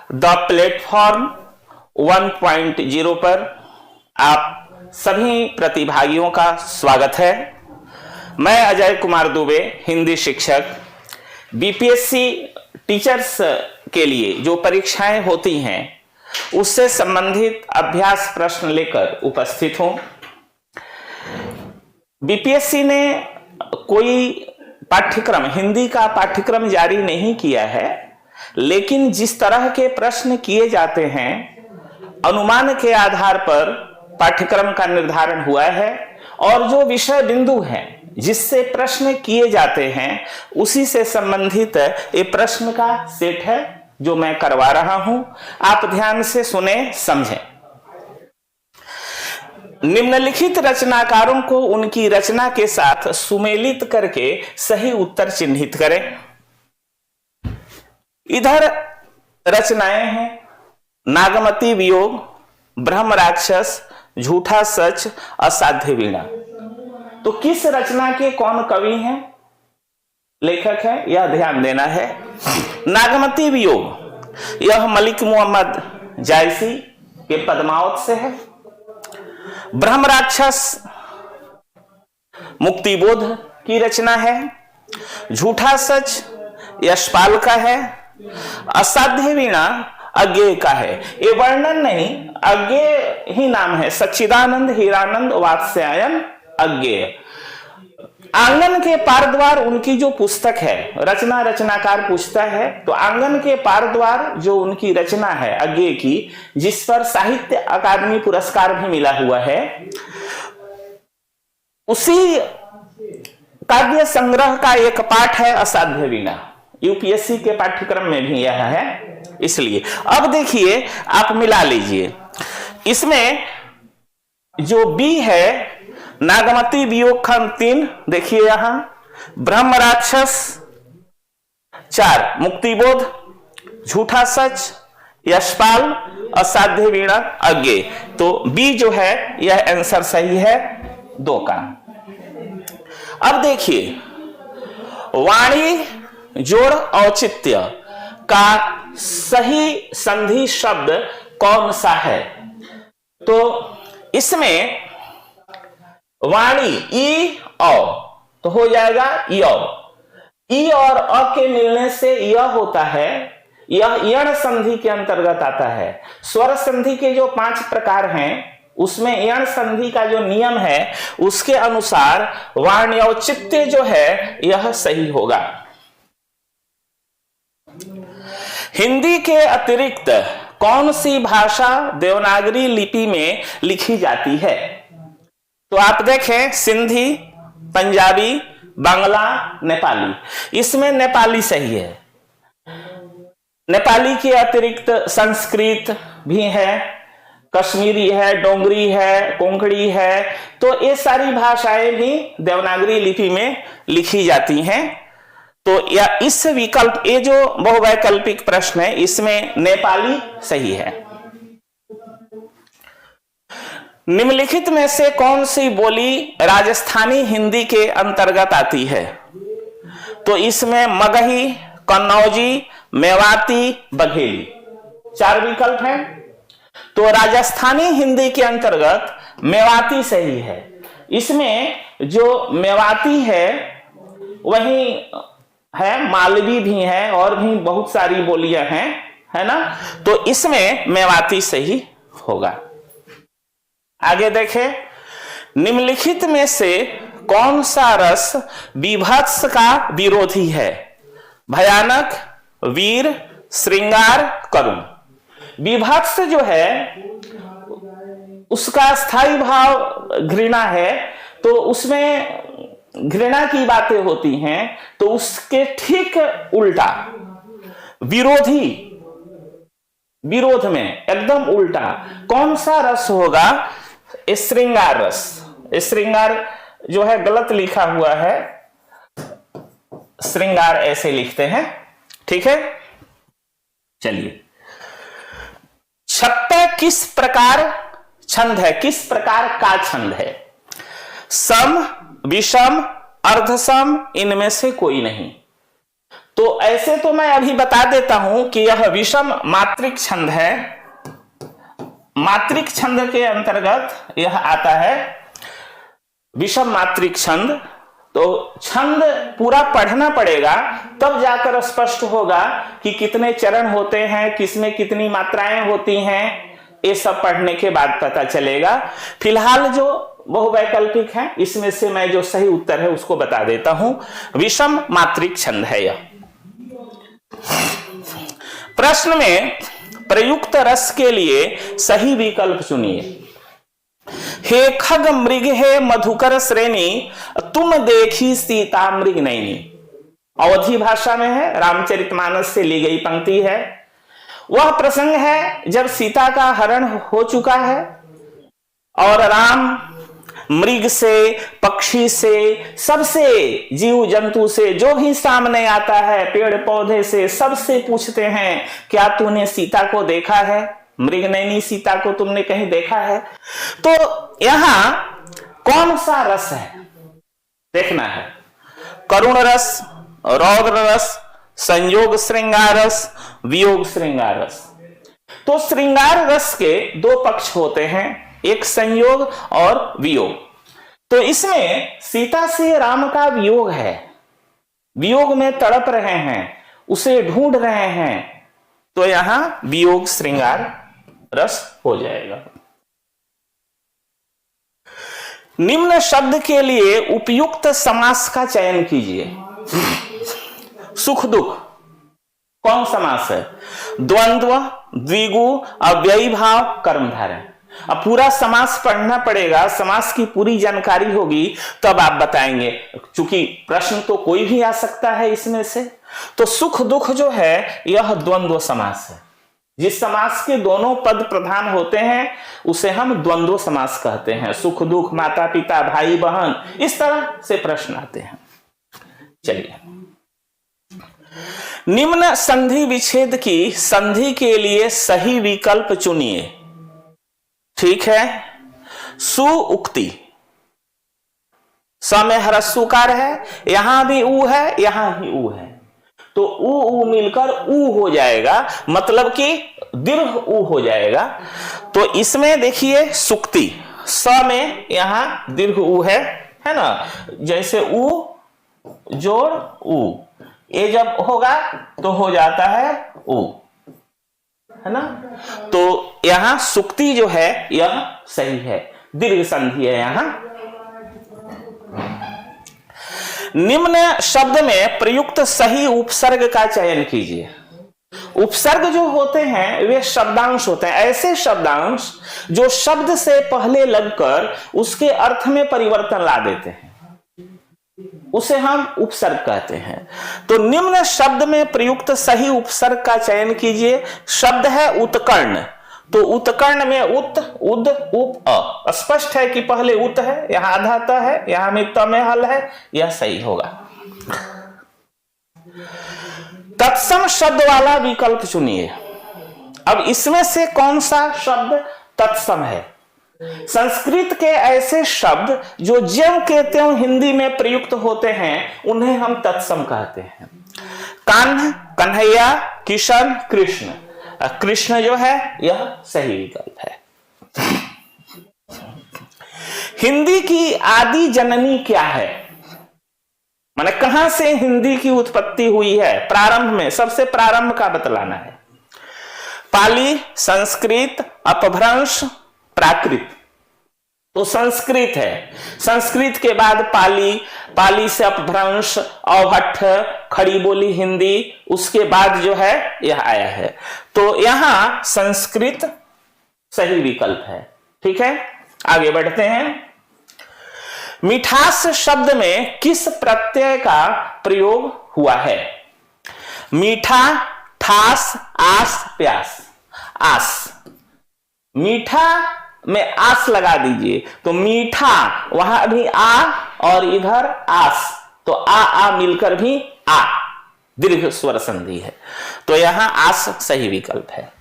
The platform 1.0 पर आप सभी प्रतिभागियों का स्वागत है। मैं अजय कुमार दुबे, हिंदी शिक्षक। बीपीएससी टीचर्स के लिए जो परीक्षाएं होती हैं उससे संबंधित अभ्यास प्रश्न लेकर उपस्थित हूं। बीपीएससी ने कोई पाठ्यक्रम, हिंदी का पाठ्यक्रम जारी नहीं किया है, लेकिन जिस तरह के प्रश्न किए जाते हैं अनुमान के आधार पर पाठ्यक्रम का निर्धारण हुआ है और जो विषय बिंदु हैं जिससे प्रश्न किए जाते हैं उसी से संबंधित ये प्रश्न का सेट है जो मैं करवा रहा हूं। आप ध्यान से सुने, समझें। निम्नलिखित रचनाकारों को उनकी रचना के साथ सुमेलित करके सही उत्तर चिन्हित करें। इधर रचनाएं हैं: नागमती वियोग, ब्रह्म राक्षस, झूठा सच, असाध्य वीणा। तो किस रचना के कौन कवि हैं, लेखक हैं, यह ध्यान देना है। नागमती वियोग, यह मलिक मोहम्मद जायसी के पद्मावत से है। ब्रह्म राक्षस मुक्तिबोध की रचना है। झूठा सच यशपाल का है। असाध्य वीणा अज्ञेय का है। ये वर्णन नहीं, अज्ञेय ही नाम है। सच्चिदानंद हीरानंद वात्स्यायन अज्ञेय। आंगन के पार द्वार उनकी जो पुस्तक है, रचनाकार पूछता है तो आंगन के पार द्वार जो उनकी रचना है अज्ञेय की, जिस पर साहित्य अकादमी पुरस्कार भी मिला हुआ है, उसी काव्य संग्रह का एक पाठ है असाध्य वीणा। यूपीएससी के पाठ्यक्रम में भी यह है, इसलिए अब देखिए, आप मिला लीजिए। इसमें जो बी है, नागमती वियोग खंड 3, देखिए यहां ब्रह्म राक्षस 4, मुक्तिबोध, झूठा सच, यशपाल, असाध्य वीणा, अज्ञेय। तो बी जो है यह आंसर सही है 2 का। अब देखिए, वाणी जोड़ औचित्य का सही संधि शब्द कौन सा है? तो इसमें वाणी ई औ तो हो जाएगा यौ। ई और अ के मिलने से यह होता है, यह यण संधि के अंतर्गत आता है। स्वर संधि के जो 5 प्रकार हैं उसमें यण संधि का जो नियम है उसके अनुसार वाणी औचित्य जो है यह सही होगा। हिंदी के अतिरिक्त कौन सी भाषा देवनागरी लिपि में लिखी जाती है? तो आप देखें, सिंधी, पंजाबी, बांग्ला, नेपाली। इसमें नेपाली सही है। नेपाली के अतिरिक्त संस्कृत भी है, कश्मीरी है, डोंगरी है, कोंकणी है। तो ये सारी भाषाएं भी देवनागरी लिपि में लिखी जाती हैं। तो या इस विकल्प, ये जो बहुवैकल्पिक प्रश्न है इसमें नेपाली सही है। निम्नलिखित में से कौन सी बोली राजस्थानी हिंदी के अंतर्गत आती है? तो इसमें मगही, कन्नौजी, मेवाती, बघेली 4 विकल्प हैं। तो राजस्थानी हिंदी के अंतर्गत मेवाती सही है। इसमें जो मेवाती है वही है, मालवी भी है और भी बहुत सारी बोलियां हैं, है ना। तो इसमें मेवाती सही होगा। आगे देखें, निम्नलिखित में से कौन सा रस विभत्स का विरोधी है? भयानक, वीर, श्रृंगार, करुण। विभत्स जो है उसका स्थायी भाव घृणा है, तो उसमें घृणा की बातें होती हैं। तो उसके ठीक उल्टा विरोधी, विरोध में एकदम उल्टा कौन सा रस होगा? श्रृंगार रस। श्रृंगार जो है गलत लिखा हुआ है, श्रृंगार ऐसे लिखते हैं, ठीक है। चलिए, छत्ते किस प्रकार छंद है? किस प्रकार का छंद है? सम, विषम, अर्धसम, इनमें से कोई नहीं। तो ऐसे तो मैं अभी बता देता हूं कि यह विषम मात्रिक छंद है। मात्रिक छंद के अंतर्गत यह आता है विषम मात्रिक छंद। तो छंद पूरा पढ़ना पड़ेगा, तब जाकर स्पष्ट होगा कि कितने चरण होते हैं, किसमें कितनी मात्राएं होती हैं, ये सब पढ़ने के बाद पता चलेगा। फिलहाल जो बहुवैकल्पिक है, इसमें से मैं जो सही उत्तर है उसको बता देता हूं। विषम मात्रिक छंद है यह। प्रश्न में प्रयुक्त रस के लिए सही विकल्प चुनिए। हे खग मृग हे मधुकर श्रेणी, तुम देखी सीता मृग नैनी। अवधी भाषा में है, रामचरितमानस से ली गई पंक्ति है। वह प्रसंग है जब सीता का हरण हो चुका है और राम मृग से, पक्षी से, सबसे जीव जंतु से, जो भी सामने आता है, पेड़ पौधे से, सबसे पूछते हैं क्या तूने सीता को देखा है, मृगनयनी सीता को तुमने कहीं देखा है। तो यहां कौन सा रस है देखना है। करुण रस, रौद्र रस, संयोग श्रृंगार रस, वियोग श्रृंगार रस। तो श्रृंगार रस के दो पक्ष होते हैं, एक संयोग और वियोग। तो इसमें सीता से राम का वियोग है, वियोग में तड़प रहे हैं, उसे ढूंढ रहे हैं, तो यहां वियोग श्रृंगार रस हो जाएगा। निम्न शब्द के लिए उपयुक्त समास का चयन कीजिए। सुख दुख कौन समास है? द्वंद्व, द्विगु, अव्ययी भाव, कर्मधारय। अब पूरा समास पढ़ना पड़ेगा, समास की पूरी जानकारी होगी तब आप बताएंगे, क्योंकि प्रश्न तो कोई भी आ सकता है इसमें से। तो सुख दुख जो है यह द्वंद्व समास है। जिस समास के दोनों पद प्रधान होते हैं उसे हम द्वंद्व समास कहते हैं। सुख दुख, माता पिता, भाई बहन, इस तरह से प्रश्न आते हैं। चलिए, निम्न संधि विच्छेद की संधि के लिए सही विकल्प चुनिए। ठीक है, सु उक्ति, स में ह्रस्वकार है, यहां भी ऊ है, यहां भी ऊ है, तो ऊ मिलकर ऊ हो जाएगा, मतलब कि दीर्घ ऊ हो जाएगा। तो इसमें देखिए सुक्ति, स में यहां दीर्घ ऊ है ना, जैसे ऊ जोड़ ऊ, ये जब होगा तो हो जाता है ऊ, है ना। तो यहां सुक्ति जो है यह सही है, दीर्घ संधि है यहां। निम्न शब्द में प्रयुक्त सही उपसर्ग का चयन कीजिए। उपसर्ग जो होते हैं वे शब्दांश होते हैं, ऐसे शब्दांश जो शब्द से पहले लगकर उसके अर्थ में परिवर्तन ला देते हैं, उसे हम उपसर्ग कहते हैं। तो निम्न शब्द में प्रयुक्त सही उपसर्ग का चयन कीजिए। शब्द है उत्कर्ण, तो उत्कर्ण में उत, उद, उप, अ। स्पष्ट है कि पहले उत है, यहां आधा त है, यहां में त में हल है, यह सही होगा। तत्सम शब्द वाला विकल्प चुनिए। अब इसमें से कौन सा शब्द तत्सम है? संस्कृत के ऐसे शब्द जो ज्यों के त्यों हिंदी में प्रयुक्त होते हैं उन्हें हम तत्सम कहते हैं। कान्ह, कन्हैया, किशन, कृष्ण। कृष्ण जो है यह सही विकल्प है। हिंदी की आदि जननी क्या है? माने कहां से हिंदी की उत्पत्ति हुई है? प्रारंभ में, सबसे प्रारंभ का बतलाना है। पाली, संस्कृत, अपभ्रंश, प्राकृत। तो संस्कृत है, संस्कृत के बाद पाली, पाली से अपभ्रंश, अवहट्ठ, खड़ी बोली हिंदी, उसके बाद जो है यह आया है। तो यहां संस्कृत सही विकल्प है। ठीक है, आगे बढ़ते हैं। मिठास शब्द में किस प्रत्यय का प्रयोग हुआ है? मीठा, ठास, आस, प्यास। आस, मीठा में आस लगा दीजिए, तो मीठा, वहां भी आ और इधर आस, तो आ मिलकर भी आ, दीर्घ स्वर संधि है। तो यहां आस सही विकल्प है।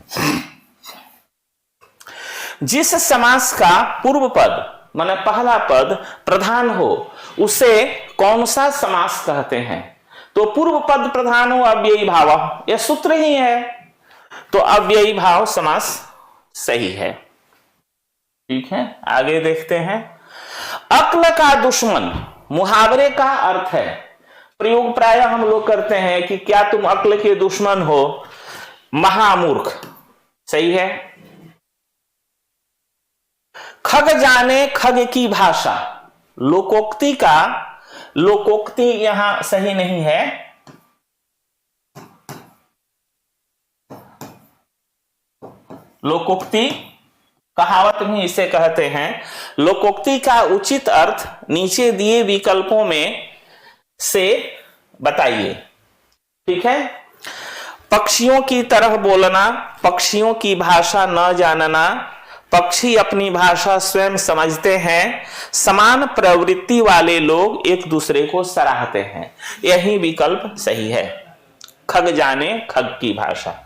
जिस समास का पूर्व पद माने पहला पद प्रधान हो उसे कौन सा समास कहते हैं? तो पूर्व पद प्रधानो अव्ययी भाव, यह सूत्र ही है, तो अव्ययी भाव समास सही है। ठीक है, आगे देखते हैं। अक्ल का दुश्मन मुहावरे का अर्थ है, प्रयोग प्राय हम लोग करते हैं कि क्या तुम अक्ल के दुश्मन हो, महामूर्ख, सही है। खग जाने खग की भाषा, लोकोक्ति का, लोकोक्ति यहां सही नहीं है, लोकोक्ति कहावत भी इसे कहते हैं। लोकोक्ति का उचित अर्थ नीचे दिए विकल्पों में से बताइए। ठीक है, पक्षियों की तरह बोलना, पक्षियों की भाषा न जानना, पक्षी अपनी भाषा स्वयं समझते हैं, समान प्रवृत्ति वाले लोग एक दूसरे को सराहते हैं, यही विकल्प सही है। खग जाने खग की भाषा।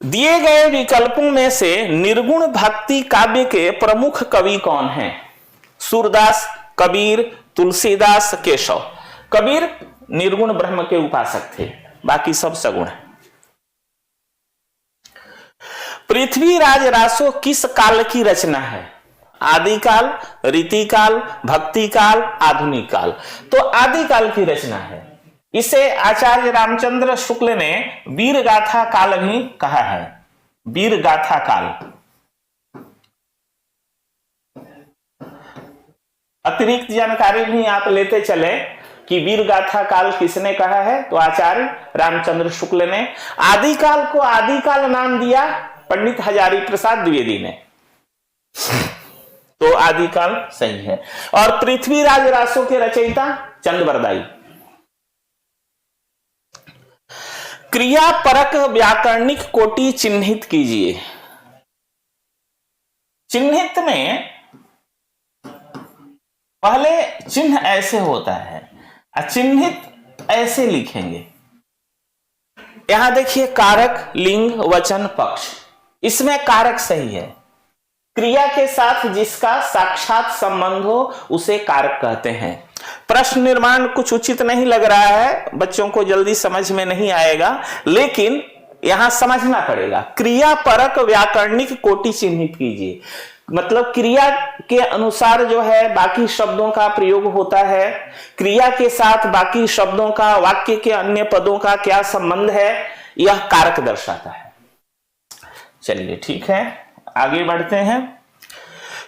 दिए गए विकल्पों में से निर्गुण भक्ति काव्य के प्रमुख कवि कौन हैं? सूरदास, कबीर, तुलसीदास, केशव। कबीर निर्गुण ब्रह्म के उपासक थे, बाकी सब सगुण है। पृथ्वीराज रासो किस काल की रचना है? आदिकाल, रीतिकाल, भक्तिकाल, आधुनिक काल। तो आदिकाल की रचना है। इसे आचार्य रामचंद्र शुक्ल ने वीर गाथा काल भी कहा है, वीर गाथा काल। अतिरिक्त जानकारी भी आप लेते चले कि वीर गाथा काल किसने कहा है, तो आचार्य रामचंद्र शुक्ल ने। आदिकाल को आदिकाल नाम दिया पंडित हजारी प्रसाद द्विवेदी ने, तो आदिकाल सही है। और पृथ्वीराज रासो के रचयिता चंद्रबरदाई। क्रियापरक व्याकरणिक कोटि चिन्हित कीजिए। चिन्हित में पहले चिन्ह ऐसे होता है, अचिन्हित ऐसे लिखेंगे। यहां देखिए, कारक, लिंग, वचन, पक्ष, इसमें कारक सही है। क्रिया के साथ जिसका साक्षात संबंध हो उसे कारक कहते हैं। प्रश्न निर्माण कुछ उचित नहीं लग रहा है, बच्चों को जल्दी समझ में नहीं आएगा, लेकिन यहां समझना पड़ेगा। क्रिया परक व्याकरणिक कोटि चिन्हित कीजिए, मतलब क्रिया के अनुसार जो है बाकी शब्दों का प्रयोग होता है, क्रिया के साथ बाकी शब्दों का, वाक्य के अन्य पदों का क्या संबंध है, यह कारक दर्शाता है। चलिए ठीक है, आगे बढ़ते हैं।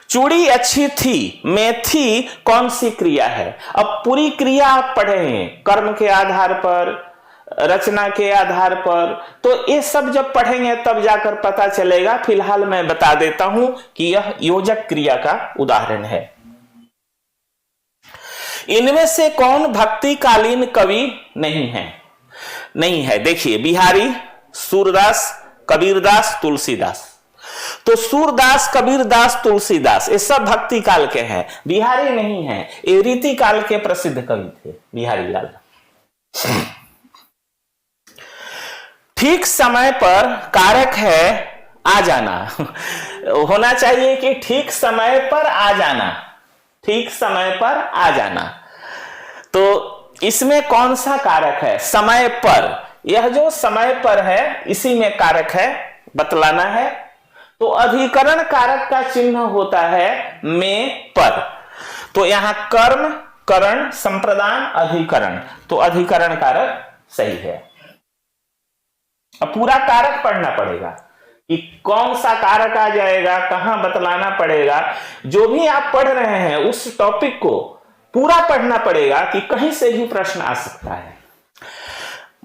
चूड़ी अच्छी थी में थी कौन सी क्रिया है? अब पूरी क्रिया आप पढ़ेंगे कर्म के आधार पर, रचना के आधार पर, तो ये सब जब पढ़ेंगे तब जाकर पता चलेगा। फिलहाल मैं बता देता हूं कि यह योजक क्रिया का उदाहरण है। इनमें से कौन भक्तिकालीन कवि नहीं है? नहीं है, देखिए, बिहारी, सूरदास, कबीरदास, तुलसीदास। तो सूरदास, कबीरदास, तुलसीदास ये सब भक्ति काल के हैं, बिहारी नहीं है। ये रीति काल के प्रसिद्ध कवि थे बिहारी लाल। ठीक समय पर कारक है आ जाना। होना चाहिए कि ठीक समय पर आ जाना, ठीक समय पर आ जाना। तो इसमें कौन सा कारक है? समय पर। यह जो समय पर है इसी में कारक है, बतलाना है। तो अधिकरण कारक का चिन्ह होता है में पर। तो यहां कर्म, करण, संप्रदान, अधिकरण, तो अधिकरण कारक सही है। अब पूरा कारक पढ़ना पड़ेगा कि कौन सा कारक आ जाएगा, कहां बतलाना पड़ेगा। जो भी आप पढ़ रहे हैं उस टॉपिक को पूरा पढ़ना पड़ेगा कि कहीं से भी प्रश्न आ सकता है।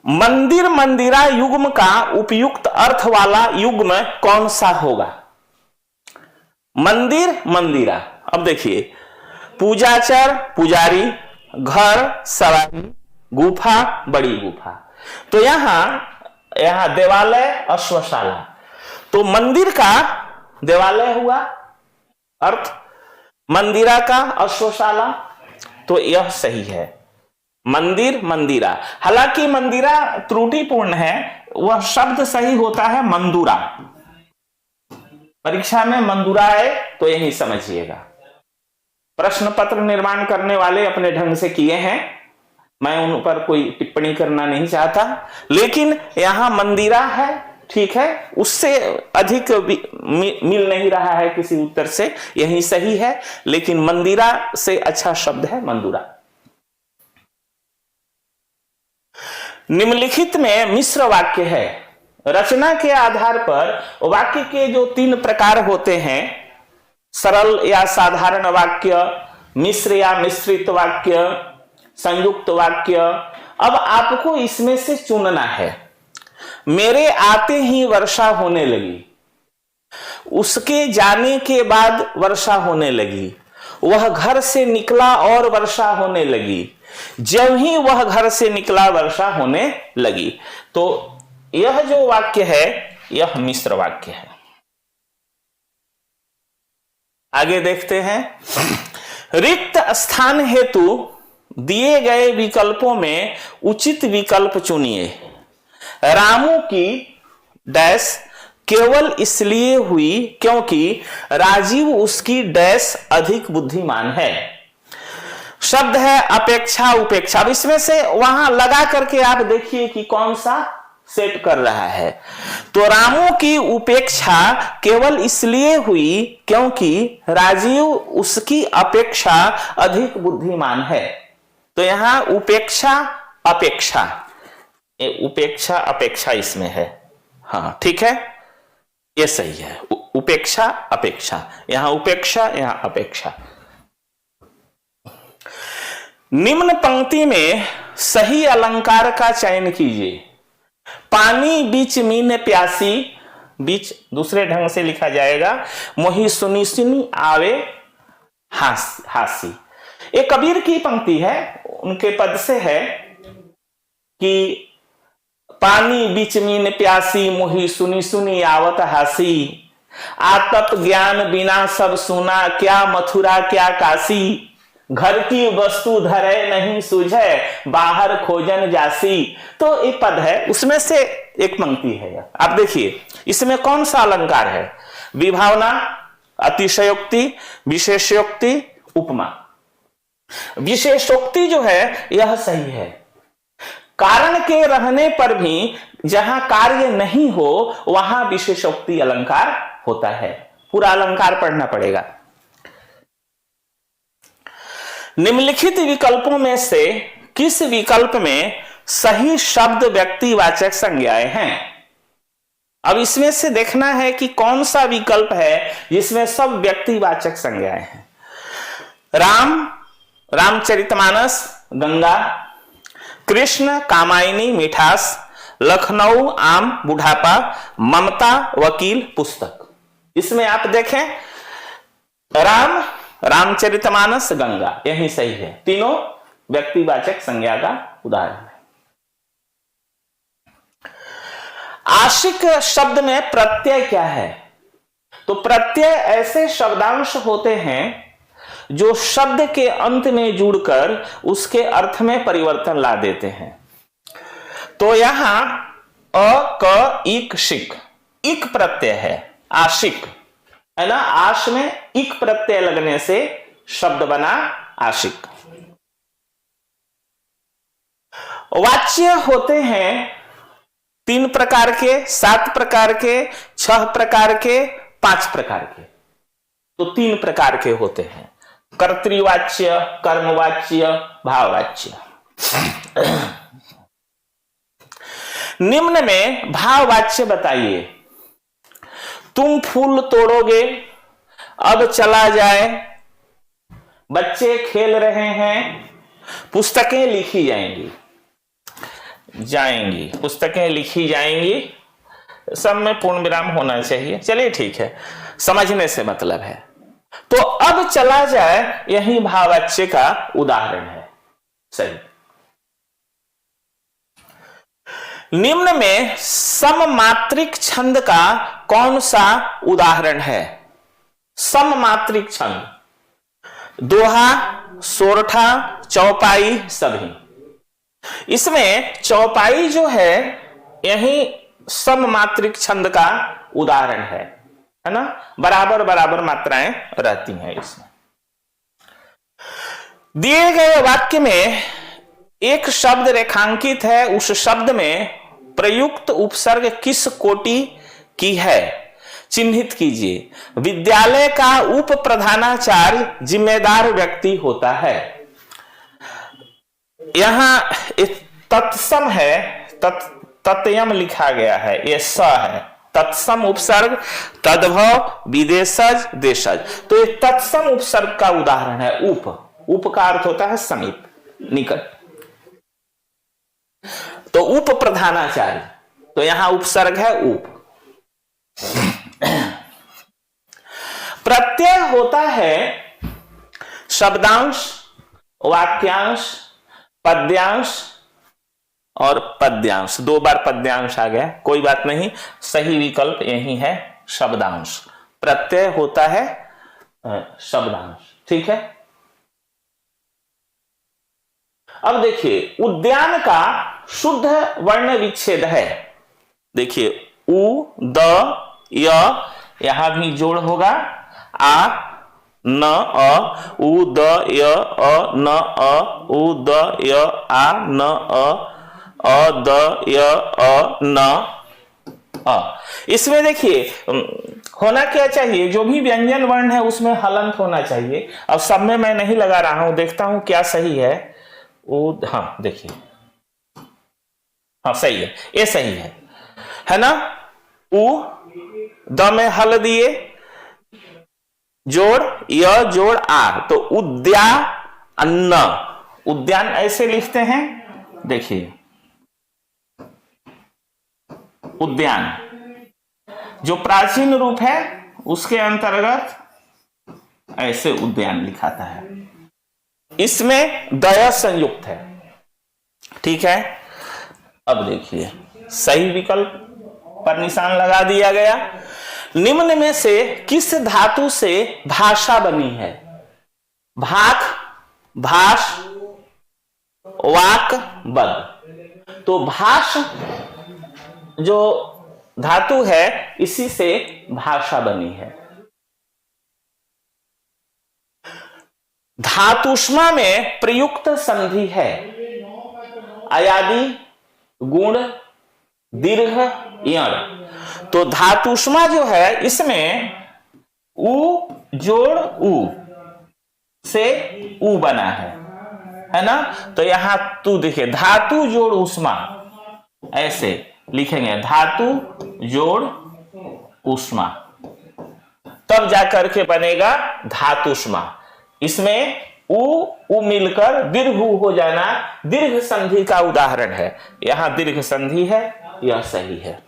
मंदिर मंदिरा युग्म का उपयुक्त अर्थ वाला युग्म कौन सा होगा? मंदिर मंदिरा, अब देखिए, पूजाचर पुजारी, घर सवारी, गुफा बड़ी गुफा। तो यहां देवालय अश्वशाला, तो मंदिर का देवालय हुआ अर्थ, मंदिरा का अश्वशाला, तो यह सही है। मंदिर मंदिरा, हालांकि मंदिरा त्रुटिपूर्ण है, वह शब्द सही होता है मंदुरा। परीक्षा में मंदुरा है तो यही समझिएगा। प्रश्न पत्र निर्माण करने वाले अपने ढंग से किए हैं, मैं उन पर कोई टिप्पणी करना नहीं चाहता, लेकिन यहां मंदिरा है, ठीक है, उससे अधिक मिल नहीं रहा है किसी उत्तर से, यही सही है, लेकिन मंदिरा से अच्छा शब्द है मंदुरा। निम्नलिखित में मिश्र वाक्य है। रचना के आधार पर वाक्य के जो 3 प्रकार होते हैं, सरल या साधारण वाक्य, मिश्र या मिश्रित वाक्य, संयुक्त वाक्य, अब आपको इसमें से चुनना है। मेरे आते ही वर्षा होने लगी, उसके जाने के बाद वर्षा होने लगी, वह घर से निकला और वर्षा होने लगी, जब ही वह घर से निकला वर्षा होने लगी। तो यह जो वाक्य है यह मिश्र वाक्य है। आगे देखते हैं। रिक्त स्थान हेतु दिए गए विकल्पों में उचित विकल्प चुनिए। रामू की डैश केवल इसलिए हुई क्योंकि राजीव उसकी डैश अधिक बुद्धिमान है। शब्द है अपेक्षा उपेक्षा। अब इसमें से वहां लगा करके आप देखिए कि कौन सा सेट कर रहा है। तो रामू की उपेक्षा केवल इसलिए हुई क्योंकि राजीव उसकी अपेक्षा अधिक बुद्धिमान है। तो यहां उपेक्षा अपेक्षा, उपेक्षा अपेक्षा इसमें है, हाँ ठीक है, ये सही है। उपेक्षा अपेक्षा, यहां उपेक्षा यहां अपेक्षा। निम्न पंक्ति में सही अलंकार का चयन कीजिए। पानी बीच मीन प्यासी, बीच दूसरे ढंग से लिखा जाएगा, मोही सुनी सुनी आवे हासी। एक कबीर की पंक्ति है, उनके पद से है कि पानी बीच मीन प्यासी, मोही सुनी सुनी आवत हासी, आतप ज्ञान बिना सब सुना, क्या मथुरा क्या काशी, घर की वस्तु धरे नहीं सूझे, बाहर खोजन जासी। तो एक पद है, उसमें से एक पंक्ति है। आप देखिए इसमें कौन सा अलंकार है? विभावना, अतिशयोक्ति, विशेषयोक्ति, उपमा। विशेषोक्ति जो है यह सही है। कारण के रहने पर भी जहां कार्य नहीं हो वहां विशेषोक्ति अलंकार होता है। पूरा अलंकार पढ़ना पड़ेगा। निम्नलिखित विकल्पों में से किस विकल्प में सही शब्द व्यक्तिवाचक संज्ञाएं हैं? अब इसमें से देखना है कि कौन सा विकल्प है जिसमें सब व्यक्तिवाचक संज्ञाएं हैं। राम, रामचरितमानस, गंगा, कृष्ण, कामायनी, मिठास, लखनऊ, आम, बुढ़ापा, ममता, वकील, पुस्तक। इसमें आप देखें राम, रामचरितमानस, गंगा, यही सही है। तीनों व्यक्तिवाचक संज्ञा का उदाहरण है। आशिक शब्द में प्रत्यय क्या है? तो प्रत्यय ऐसे शब्दांश होते हैं जो शब्द के अंत में जुड़कर उसके अर्थ में परिवर्तन ला देते हैं। तो यहां अ, क, इक, शिक, इक प्रत्यय है, आशिक है ना। आश में इक प्रत्यय लगने से शब्द बना आशिक। वाच्य होते हैं 3 प्रकार के, 7 प्रकार के, 6 प्रकार के, 5 प्रकार के। तो 3 प्रकार के होते हैं, कर्तृवाच्य, कर्मवाच्य, भाववाच्य। निम्न में भाववाच्य बताइए। तुम फूल तोड़ोगे, अब चला जाए, बच्चे खेल रहे हैं, पुस्तकें लिखी जाएंगी, पुस्तकें लिखी जाएंगी, सब में पूर्ण विराम होना चाहिए। चलिए ठीक है, समझने से मतलब है। तो अब चला जाए यही भाववाच्य का उदाहरण है, सही। निम्न में सममात्रिक छंद का कौन सा उदाहरण है? सममात्रिक छंद, दोहा, सोरठा, चौपाई, सभी। इसमें चौपाई जो है यही सममात्रिक छंद का उदाहरण है ना। बराबर बराबर मात्राएं रहती हैं इसमें। दिए गए वाक्य में एक शब्द रेखांकित है, उस शब्द में प्रयुक्त उपसर्ग किस कोटि की है, चिन्हित कीजिए। विद्यालय का उप प्रधानाचार्य जिम्मेदार व्यक्ति होता है। यहां तत्सम है, ततयम लिखा गया है, ये स है। तत्सम उपसर्ग तद्भव विदेशज देशज, तो ये तत्सम उपसर्ग का उदाहरण है। उप का अर्थ होता है समीप, निकट। तो उप प्रधानाचार्य, तो यहां उपसर्ग है उप। प्रत्यय होता है शब्दांश, वाक्यांश, पद्यांश और पद्यांश। 2 बार पद्यांश आ गया, कोई बात नहीं, सही विकल्प यही है शब्दांश। प्रत्यय होता है शब्दांश, ठीक है। अब देखिए उद्यान का शुद्ध वर्ण विच्छेद है। देखिए उ, द, य, यहां भी जोड़ होगा, आ, न, अ, उ, द, य, अ, न, अ, उ, द, य, आ, न, अ, द, य, अ, न, अ। इसमें देखिए होना क्या चाहिए, जो भी व्यंजन वर्ण है उसमें हलंत होना चाहिए। अब सब में मैं नहीं लगा रहा हूं, देखता हूं क्या सही है। हाँ देखिए, हाँ सही है, ये सही है ना। उ, द में हल दिए, जोड़ य, जोड़ आ, तो उद्यान। उद्यान ऐसे लिखते हैं, देखिए उद्यान जो प्राचीन रूप है उसके अंतर्गत ऐसे उद्यान लिखाता है। इसमें दया संयुक्त है, ठीक है। अब देखिए सही विकल्प पर निशान लगा दिया गया। निम्न में से किस धातु से भाषा बनी है? भाक, भाष, वाक, बद। तो भाष जो धातु है इसी से भाषा बनी है। धातुष्मा में प्रयुक्त संधि है अयादि, गुण, दीर्घ, यण। तो धातुष्मा जो है इसमें उ जोड़ उ से उ बना है ना। तो यहां तू देखिए धातु जोड़ उष्मा ऐसे लिखेंगे, धातु जोड़ उष्मा, तब जाकर के बनेगा धातुष्मा। इसमें उ मिलकर दीर्घ हो जाना दीर्घ संधि का उदाहरण है। यहां दीर्घ संधि है, यह सही है।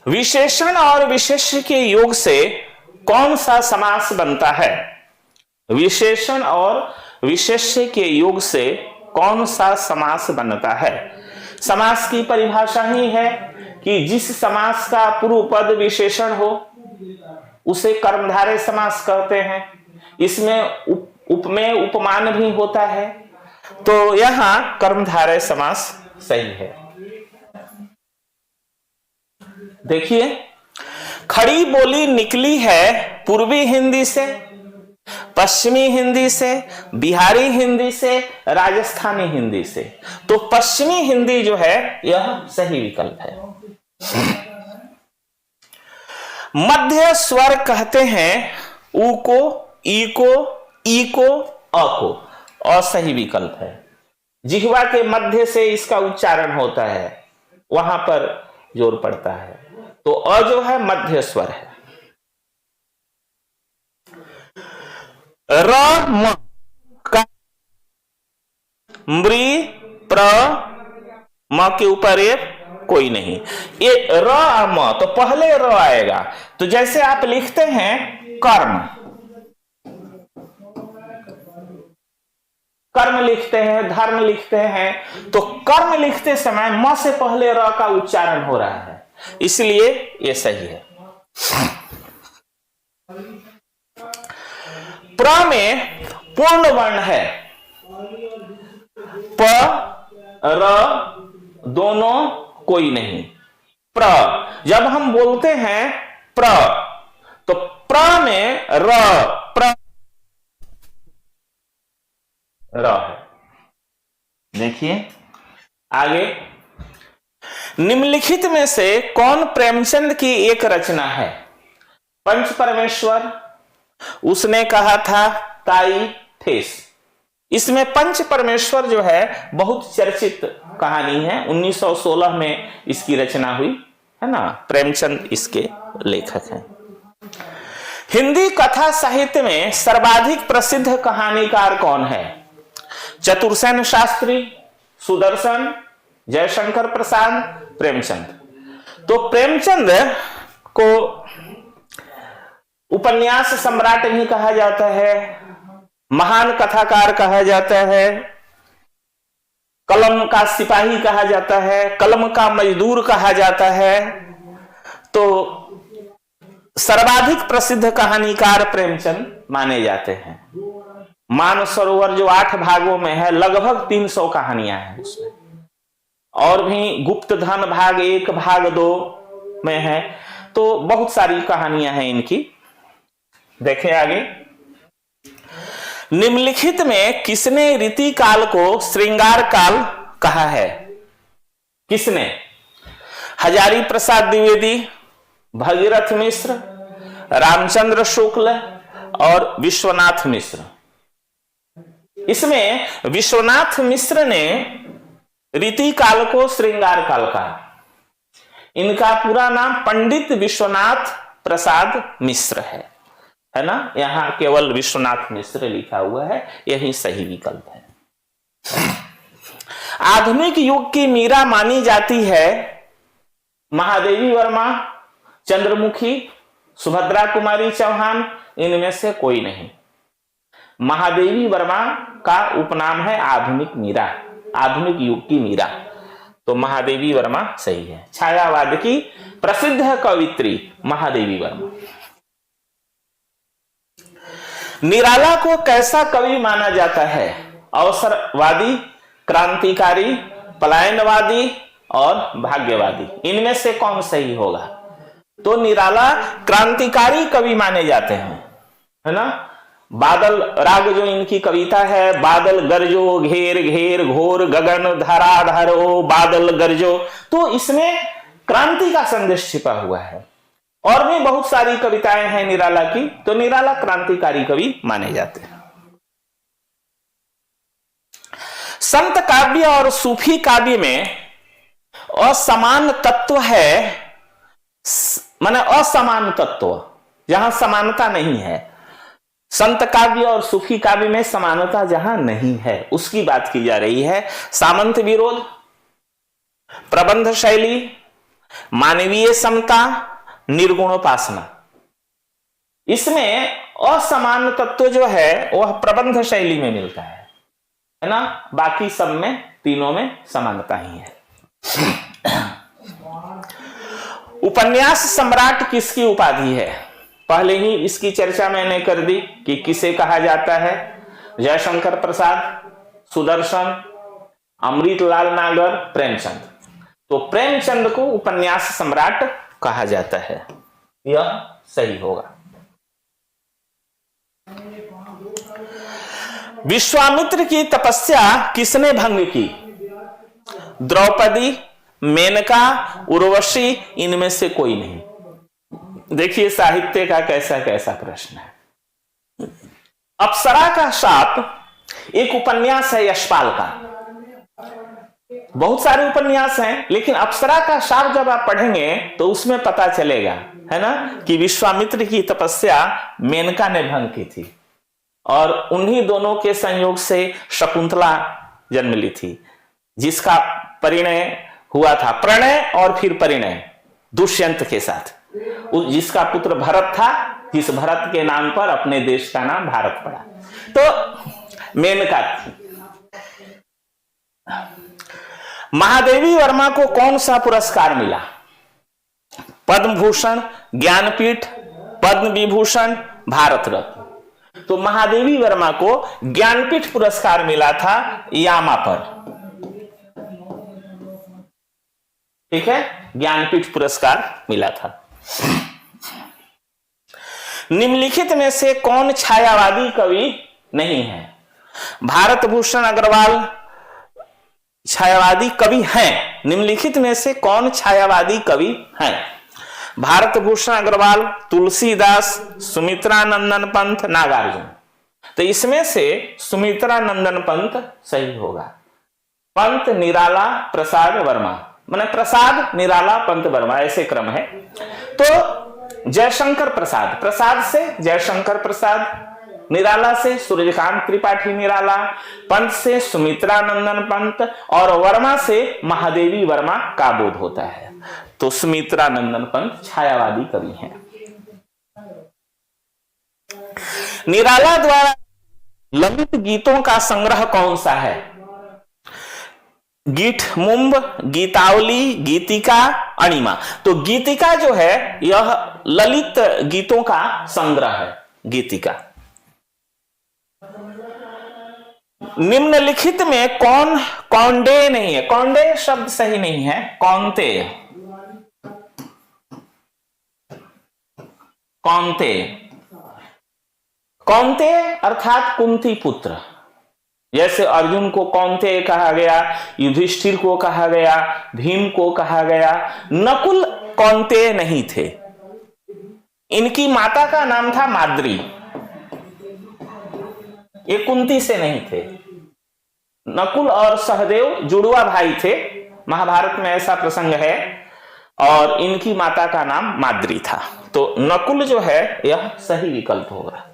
विशेषण और विशेष्य के योग से कौन सा समास बनता है? विशेषण और विशेष्य के योग से कौन सा समास बनता है? समास की परिभाषा ही है कि जिस समास का पूर्व पद विशेषण हो उसे कर्मधारय समास कहते हैं। इसमें उपमेय उपमान भी होता है, तो यहां कर्मधारय समास सही है। देखिए खड़ी बोली निकली है पूर्वी हिंदी से, पश्चिमी हिंदी से, बिहारी हिंदी से, राजस्थानी हिंदी से। तो पश्चिमी हिंदी जो है यह सही विकल्प है। मध्य स्वर कहते हैं उ को, ई को, ई को, अ को। असही विकल्प है। जिह्वा के मध्य से इसका उच्चारण होता है, वहां पर जोर पड़ता है। तो अ जो है मध्य स्वर है। र, म, का, मृ, प्र, म के ऊपर एक कोई नहीं, ये र म, तो पहले र आएगा। तो जैसे आप लिखते हैं कर्म, कर्म लिखते हैं, धर्म लिखते हैं, तो कर्म लिखते समय म से पहले र का उच्चारण हो रहा है, इसलिए ये सही है। प्र में पूर्ण वर्ण है, प, र दोनों कोई नहीं। प्र जब हम बोलते हैं प्र, तो प्र में र, प्र र है। देखिए आगे, निम्नलिखित में से कौन प्रेमचंद की एक रचना है? पंच परमेश्वर, उसने कहा था ताई ठेस। इसमें पंच परमेश्वर जो है बहुत चर्चित कहानी है, 1916 में इसकी रचना हुई है ना। प्रेमचंद इसके लेखक हैं। हिंदी कथा साहित्य में सर्वाधिक प्रसिद्ध कहानीकार कौन है? चतुरसेन शास्त्री, सुदर्शन, जयशंकर प्रसाद, प्रेमचंद। तो प्रेमचंद को उपन्यास सम्राट भी कहा जाता है, महान कथाकार कहा जाता है, कलम का सिपाही कहा जाता है, कलम का मजदूर कहा जाता है। तो सर्वाधिक प्रसिद्ध कहानीकार प्रेमचंद माने जाते हैं। मानसरोवर जो 8 भागों में है, लगभग 300 कहानियां हैं उसमें, और भी गुप्तधन भाग 1 भाग 2 में है। तो बहुत सारी कहानियां हैं इनकी। देखें आगे, निम्नलिखित में किसने रीति काल को श्रृंगार काल कहा है? किसने? हजारी प्रसाद द्विवेदी, भगीरथ मिश्र, रामचंद्र शुक्ल और विश्वनाथ मिश्र। इसमें विश्वनाथ मिश्र ने रीति काल को श्रृंगार काल कहा। इनका पूरा नाम पंडित विश्वनाथ प्रसाद मिश्र है ना। यहां केवल विश्वनाथ मिश्र लिखा हुआ है, यही सही विकल्प है। आधुनिक युग की मीरा मानी जाती है महादेवी वर्मा, चंद्रमुखी, सुभद्रा कुमारी चौहान, इनमें से कोई नहीं। महादेवी वर्मा का उपनाम है आधुनिक मीरा, आधुनिक युग की मीरा। तो महादेवी वर्मा सही है। छायावाद की प्रसिद्ध कवित्री महादेवी वर्मा। निराला को कैसा कवि माना जाता है? अवसरवादी, क्रांतिकारी, पलायनवादी और भाग्यवादी। इनमें से कौन सही होगा? तो निराला क्रांतिकारी कवि माने जाते हैं, है ना। बादल राग जो इनकी कविता है, बादल गरजो घेर घेर घोर गगन धरा धरो बादल गरजो, तो इसमें क्रांति का संदेश छिपा हुआ है। और भी बहुत सारी कविताएं हैं निराला की, तो निराला क्रांतिकारी कवि माने जाते हैं। संत काव्य और सूफी काव्य में असमान तत्व है, माने असमान तत्व, जहां समानता नहीं है। संत काव्य और सूफी काव्य में समानता जहां नहीं है उसकी बात की जा रही है। सामंत विरोध, प्रबंध शैली, मानवीय समता, निर्गुणोपासना। इसमें असमान तत्व जो है वह प्रबंध शैली में मिलता है ना। बाकी सब में, तीनों में समानता ही है। उपन्यास सम्राट किसकी उपाधि है? पहले ही इसकी चर्चा मैंने कर दी कि किसे कहा जाता है। जयशंकर प्रसाद, सुदर्शन, अमृतलाल नागर, प्रेमचंद। तो प्रेमचंद को उपन्यास सम्राट कहा जाता है, यह सही होगा। विश्वामित्र की तपस्या किसने भंग की? द्रौपदी, मेनका, उर्वशी, इनमें से कोई नहीं। देखिए साहित्य का कैसा कैसा प्रश्न है। अप्सरा का शाप एक उपन्यास है यशपाल का। बहुत सारे उपन्यास हैं, लेकिन अप्सरा का शाप जब आप पढ़ेंगे तो उसमें पता चलेगा, है ना, कि विश्वामित्र की तपस्या मेनका ने भंग की थी और उन्हीं दोनों के संयोग से शकुंतला जन्म ली थी, जिसका परिणय हुआ था, प्रणय और फिर परिणय दुष्यंत के साथ। जिसका पुत्र भरत था, जिस भरत के नाम पर अपने देश का नाम भारत पड़ा। तो मेनका थी। महादेवी वर्मा को कौन सा पुरस्कार मिला? पद्म भूषण, ज्ञानपीठ, पद्म विभूषण, भारत रत्न। तो महादेवी वर्मा को ज्ञानपीठ पुरस्कार मिला था यामा पर। ठीक है, ज्ञानपीठ पुरस्कार मिला था। निम्नलिखित में से कौन छायावादी कवि नहीं है? भारत भूषण अग्रवाल छायावादी कवि हैं। निम्नलिखित में से कौन छायावादी कवि हैं? भारत भूषण अग्रवाल, तुलसीदास, सुमित्रानंदन पंत, नागार्जुन। तो इसमें से सुमित्रानंदन पंत सही होगा। पंत, निराला, प्रसाद, वर्मा, माने प्रसाद, निराला, पंत, वर्मा, ऐसे क्रम है। तो जयशंकर प्रसाद, प्रसाद से जयशंकर प्रसाद, निराला से सूर्यकांत त्रिपाठी निराला, पंत से सुमित्रानंदन पंत और वर्मा से महादेवी वर्मा का बोध होता है। तो सुमित्रानंदन पंत छायावादी कवि हैं। निराला द्वारा ललित गीतों का संग्रह कौन सा है? गीत मुंब, गीतावली, गीतिका, अणिमा। तो गीतिका जो है यह ललित गीतों का संग्रह है, गीतिका। निम्नलिखित में कौन कौंडे नहीं है? कौंडे शब्द सही नहीं है, कौनते, कौनते, कौनते अर्थात कुंती पुत्र। जैसे अर्जुन को कौनते कहा गया, युधिष्ठिर को कहा गया, भीम को कहा गया। नकुल कौनते नहीं थे। इनकी माता का नाम था माद्री। ये कुंती से नहीं थे। नकुल और सहदेव जुड़वा भाई थे, महाभारत में ऐसा प्रसंग है, और इनकी माता का नाम माद्री था। तो नकुल जो है यह सही विकल्प होगा।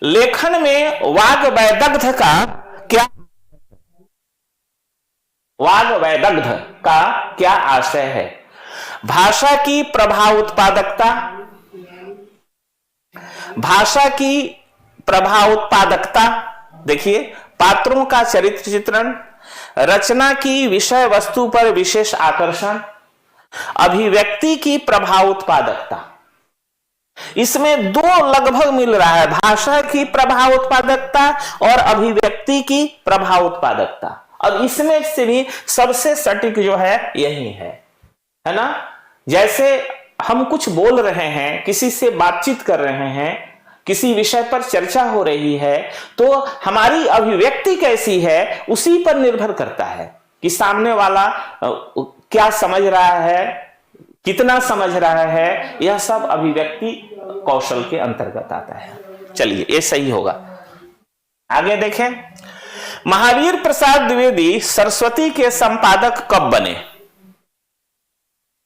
लेखन में वाग वैदग्ध का क्या, वाग वैदग्ध का क्या आशय है? भाषा की प्रभाव उत्पादकता, भाषा की प्रभाव उत्पादकता, देखिए, पात्रों का चरित्र चित्रण, रचना की विषय वस्तु पर विशेष आकर्षण, अभिव्यक्ति की प्रभाव उत्पादकता। इसमें दो लगभग मिल रहा है, भाषा की प्रभाव उत्पादकता और अभिव्यक्ति की प्रभाव उत्पादकता। अब इसमें से भी सबसे सटीक जो है यही है ना? जैसे हम कुछ बोल रहे हैं, किसी से बातचीत कर रहे हैं, किसी विषय पर चर्चा हो रही है, तो हमारी अभिव्यक्ति कैसी है उसी पर निर्भर करता है कि सामने वाला क्या समझ रहा है, कितना समझ रहा है। यह सब अभिव्यक्ति कौशल के अंतर्गत आता है। चलिए, ये सही होगा। आगे देखें, महावीर प्रसाद द्विवेदी सरस्वती के संपादक कब बने?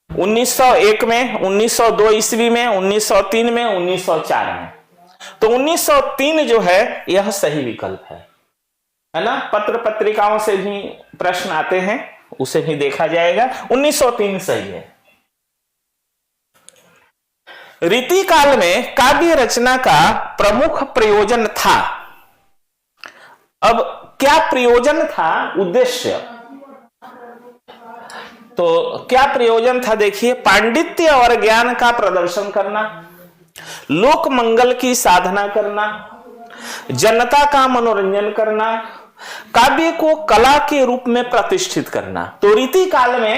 1901 में, 1902 ईस्वी में, 1903 में, 1904 में। तो 1903 जो है यह सही विकल्प है ना? पत्र पत्रिकाओं से भी प्रश्न आते हैं, उसे भी देखा जाएगा। 1903 सही है। रीति काल में काव्य रचना का प्रमुख प्रयोजन था। अब क्या प्रयोजन था, उद्देश्य? तो क्या प्रयोजन था? देखिए, पांडित्य और ज्ञान का प्रदर्शन करना, लोक मंगल की साधना करना, जनता का मनोरंजन करना, काव्य को कला के रूप में प्रतिष्ठित करना। तो रीति काल में,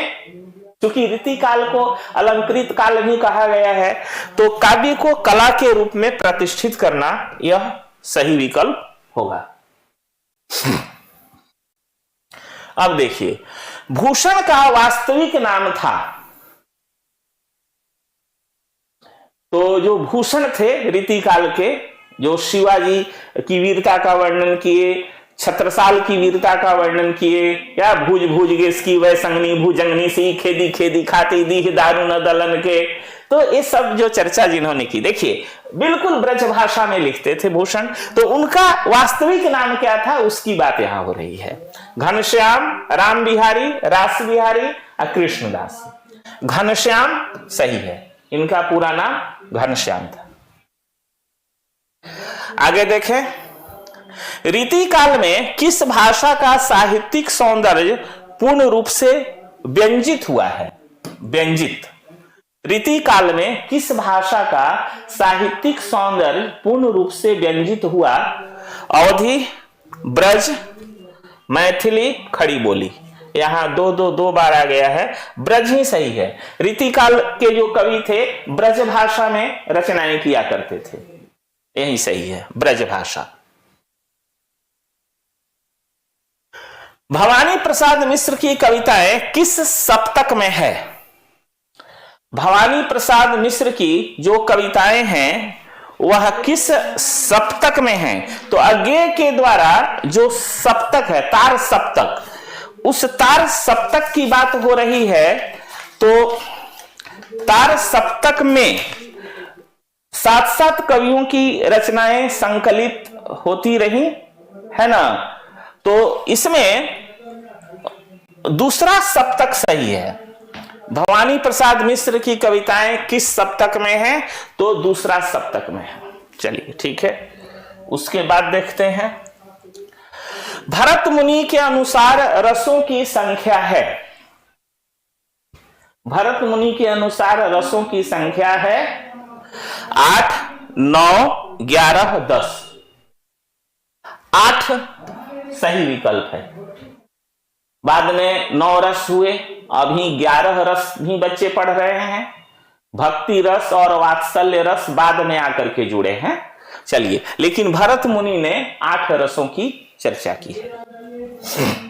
क्योंकि रीति काल को अलंकृत काल भी कहा गया है, तो काव्य को कला के रूप में प्रतिष्ठित करना यह सही विकल्प होगा। अब देखिए, भूषण का वास्तविक नाम था। तो जो भूषण थे रीति काल के, जो शिवाजी की वीरता का वर्णन किए, छत्रसाल की वीरता का वर्णन किए, या भुज भुज गेस की वै संगनी भुजंगनी सी खेदी खेदी खाती दीह दारुण दलन के। तो ये सब जो चर्चा जिन्होंने की, देखिए, बिल्कुल ब्रज भाषा में लिखते थे भूषण। तो उनका वास्तविक नाम क्या था, उसकी बात यहां हो रही है। घनश्याम, राम बिहारी, रास बिहारी और कृष्णदास। घनश्याम सही है, इनका पूरा नाम घनश्याम था। आगे देखें, रीति काल में किस भाषा का साहित्यिक सौंदर्य पूर्ण रूप से व्यंजित हुआ है? व्यंजित। रीति काल में किस भाषा का साहित्यिक सौंदर्य पूर्ण रूप से व्यंजित हुआ? अवधी, ब्रज, मैथिली, खड़ी बोली। यहां दो बार आ गया है, ब्रज ही सही है। रीति काल के जो कवि थे ब्रज भाषा में रचनाएं किया करते थे, यही सही है, ब्रजभाषा। भवानी प्रसाद मिश्र की कविताएं किस सप्तक में है? भवानी प्रसाद मिश्र की जो कविताएं हैं वह किस सप्तक में है? तो अज्ञेय के द्वारा जो सप्तक है, तार सप्तक, उस तार सप्तक की बात हो रही है। तो तार सप्तक में 7-7 कवियों की रचनाएं संकलित होती रही है ना। तो इसमें दूसरा सप्तक सही है। भवानी प्रसाद मिश्र की कविताएं किस सप्तक में है? तो दूसरा सप्तक में है। चलिए ठीक है, उसके बाद देखते हैं। भरत मुनि के अनुसार रसों की संख्या है। भरत मुनि के अनुसार रसों की संख्या है 8, 9, 11, 10। 8 सही विकल्प है। बाद में 9 रस हुए, अभी 11 रस भी बच्चे पढ़ रहे हैं। भक्ति रस और वात्सल्य रस बाद में आकर के जुड़े हैं। चलिए, लेकिन भरत मुनि ने 8 रसों की चर्चा की है।